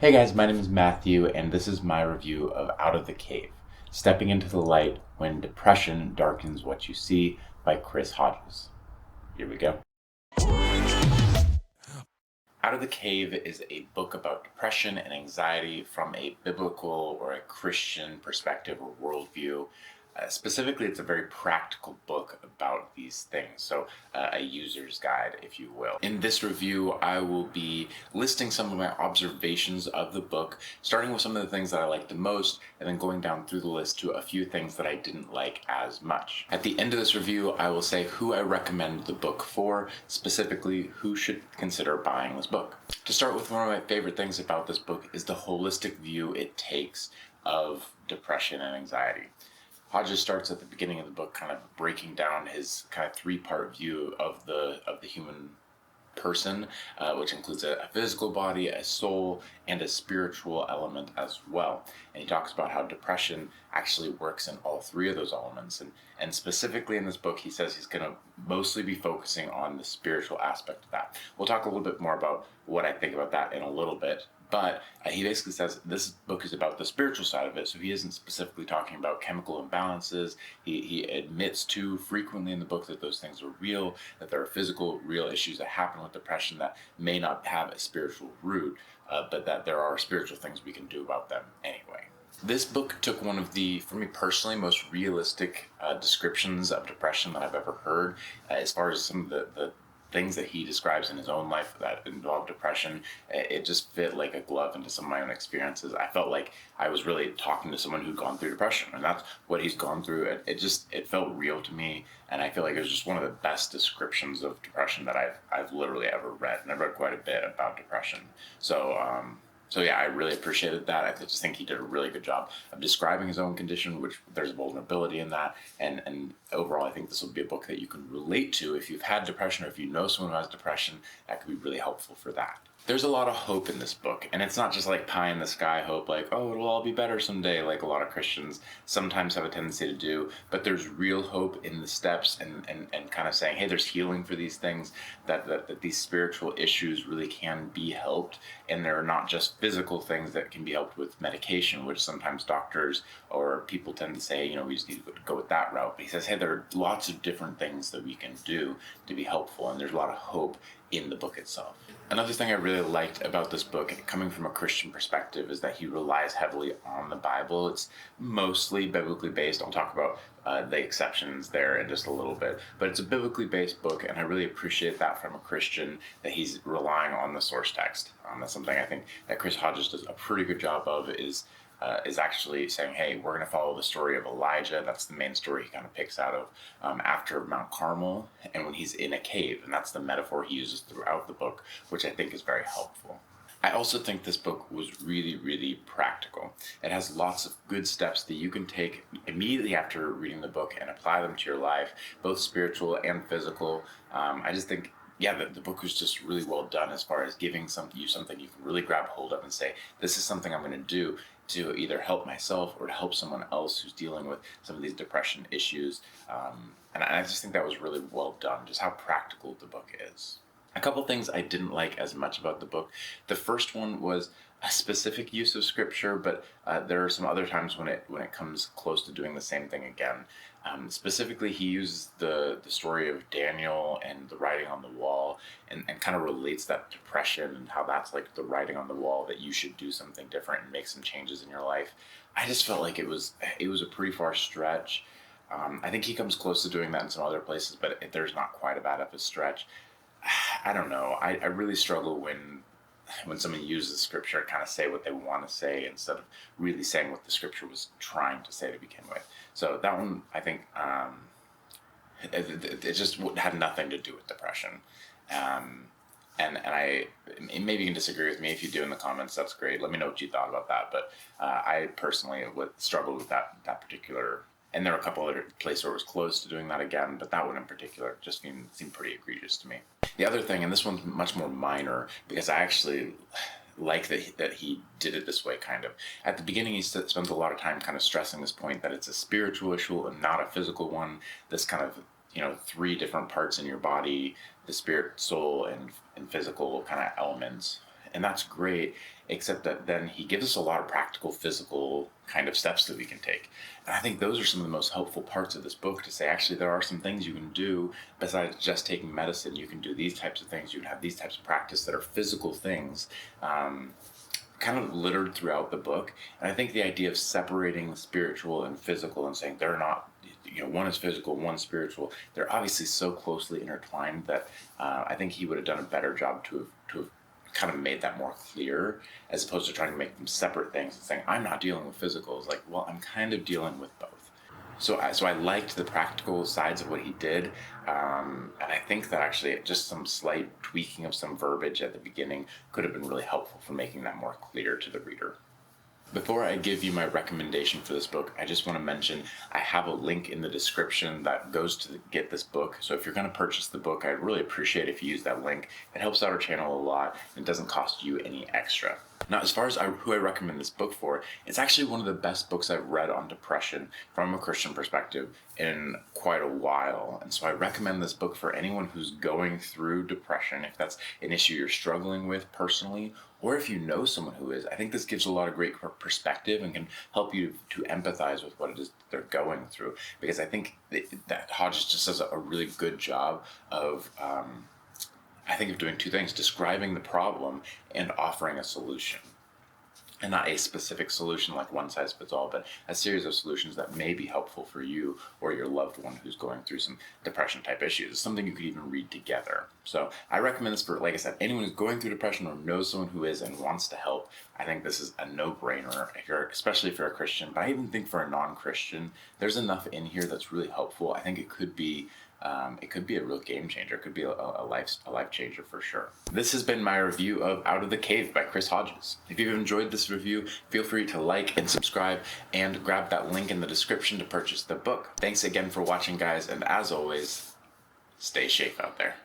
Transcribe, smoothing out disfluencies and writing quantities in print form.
Hey guys, my name is Matthew, and this is my review of Out of the Cave, Stepping into the Light When Depression Darkens What You See by Chris Hodges. Here we go. Out of the Cave is a book about depression and anxiety from a biblical or a Christian perspective or worldview. Specifically, it's a very practical book about these things, so a user's guide, if you will. In this review, I will be listing some of my observations of the book, starting with some of the things that I liked the most, and then going down through the list to a few things that I didn't like as much. At the end of this review, I will say who I recommend the book for, specifically who should consider buying this book. To start with, one of my favorite things about this book is the holistic view it takes of depression and anxiety. Hodges starts at the beginning of the book kind of breaking down his kind of three-part view of the human person, which includes a physical body, a soul, and a spiritual element as well. And he talks about how depression actually works in all three of those elements. And specifically in this book, he says he's going to mostly be focusing on the spiritual aspect of that. We'll talk a little bit more about what I think about that in a little bit. But he basically says this book is about the spiritual side of it, so he isn't specifically talking about chemical imbalances. He admits too frequently in the book that those things are real, that there are physical, real issues that happen with depression that may not have a spiritual root, but that there are spiritual things we can do about them anyway. This book took one of the, for me personally, most realistic descriptions of depression that I've ever heard, as far as some of the things that he describes in his own life that involve depression. It just fit like a glove into some of my own experiences. I felt like I was really talking to someone who'd gone through depression, and that's what he's gone through. It felt real to me, and I feel like it was just one of the best descriptions of depression that I've literally ever read. And I've read quite a bit about depression. So yeah, I really appreciated that. I just think he did a really good job of describing his own condition, which there's vulnerability in that. And overall, I think this will be a book that you can relate to if you've had depression or if you know someone who has depression. That could be really helpful for that. There's a lot of hope in this book, and it's not just like pie in the sky hope, like, oh, it'll all be better someday, like a lot of Christians sometimes have a tendency to do, but there's real hope in the steps and kind of saying, hey, there's healing for these things, that these spiritual issues really can be helped, and they're not just physical things that can be helped with medication, which sometimes doctors or people tend to say, we just need to go with that route. But he says, hey, there are lots of different things that we can do to be helpful, and there's a lot of hope in the book itself. Another thing I really liked about this book, coming from a Christian perspective, is that he relies heavily on the Bible. It's mostly biblically based. I'll talk about the exceptions there in just a little bit, but it's a biblically based book, and I really appreciate that from a Christian, that he's relying on the source text. That's something I think that Chris Hodges does a pretty good job of, is actually saying, hey, we're going to follow the story of Elijah. That's the main story he kind of picks out of after Mount Carmel, and when he's in a cave, and that's the metaphor he uses throughout the book, which I think is very helpful. I also think this book was really, really practical. It has lots of good steps that you can take immediately after reading the book and apply them to your life, both spiritual and physical. I just think the book was just really well done as far as giving you something you can really grab hold of and say, this is something I'm going to do to either help myself or to help someone else who's dealing with some of these depression issues. And I just think that was really well done, just how practical the book is. A couple things I didn't like as much about the book. The first one was a specific use of scripture, but there are some other times when it comes close to doing the same thing again. Specifically, he uses the story of Daniel and the writing on the wall, and kind of relates that to depression and how that's like the writing on the wall, that you should do something different and make some changes in your life. I just felt like it was a pretty far stretch. I think he comes close to doing that in some other places, but there's not quite a bad of a stretch. I don't know. I really struggle when someone uses scripture to kind of say what they want to say instead of really saying what the scripture was trying to say to begin with. So that one, I think, it just had nothing to do with depression. And maybe you can disagree with me. If you do in the comments, that's great. Let me know what you thought about that. But I personally struggled with that particular. And there were a couple other places where it was close to doing that again, but that one in particular just seemed pretty egregious to me. The other thing, and this one's much more minor, because I actually like that he did it this way, kind of. At the beginning, he spends a lot of time kind of stressing this point that it's a spiritual issue and not a physical one. This kind of, three different parts in your body, the spirit, soul, and physical kind of elements. and that's great, except that then he gives us a lot of practical, physical kind of steps that we can take. And I think those are some of the most helpful parts of this book, to say, actually, there are some things you can do besides just taking medicine. You can do these types of things. You can have these types of practice that are physical things, kind of littered throughout the book. And I think the idea of separating spiritual and physical and saying they're not, one is physical, one's spiritual, they're obviously so closely intertwined that I think he would have done a better job to have kind of made that more clear, as opposed to trying to make them separate things and saying, I'm not dealing with physical. It's like, well, I'm kind of dealing with both. So I liked the practical sides of what he did, and I think that actually just some slight tweaking of some verbiage at the beginning could have been really helpful for making that more clear to the reader. Before I give you my recommendation for this book, I just want to mention I have a link in the description that goes to get this book. So if you're going to purchase the book, I'd really appreciate if you use that link. It helps out our channel a lot, and it doesn't cost you any extra. Now, as far as who I recommend this book for, it's actually one of the best books I've read on depression from a Christian perspective in quite a while. And so I recommend this book for anyone who's going through depression, if that's an issue you're struggling with personally, or if you know someone who is. I think this gives a lot of great perspective and can help you to empathize with what it is they're going through. Because I think that Hodges just does a really good job of doing two things: describing the problem and offering a solution. And not a specific solution like one size fits all, but a series of solutions that may be helpful for you or your loved one who's going through some depression type issues. It's something you could even read together. So I recommend this for, like I said, anyone who's going through depression or knows someone who is and wants to help. I think this is a no-brainer, especially if you're a Christian. But I even think for a non-Christian, there's enough in here that's really helpful. I think it could be a real game changer. It could be a life changer for sure. This has been my review of Out of the Cave by Chris Hodges. If you've enjoyed this review, feel free to like and subscribe, and grab that link in the description to purchase the book. Thanks again for watching, guys, and as always, stay safe out there.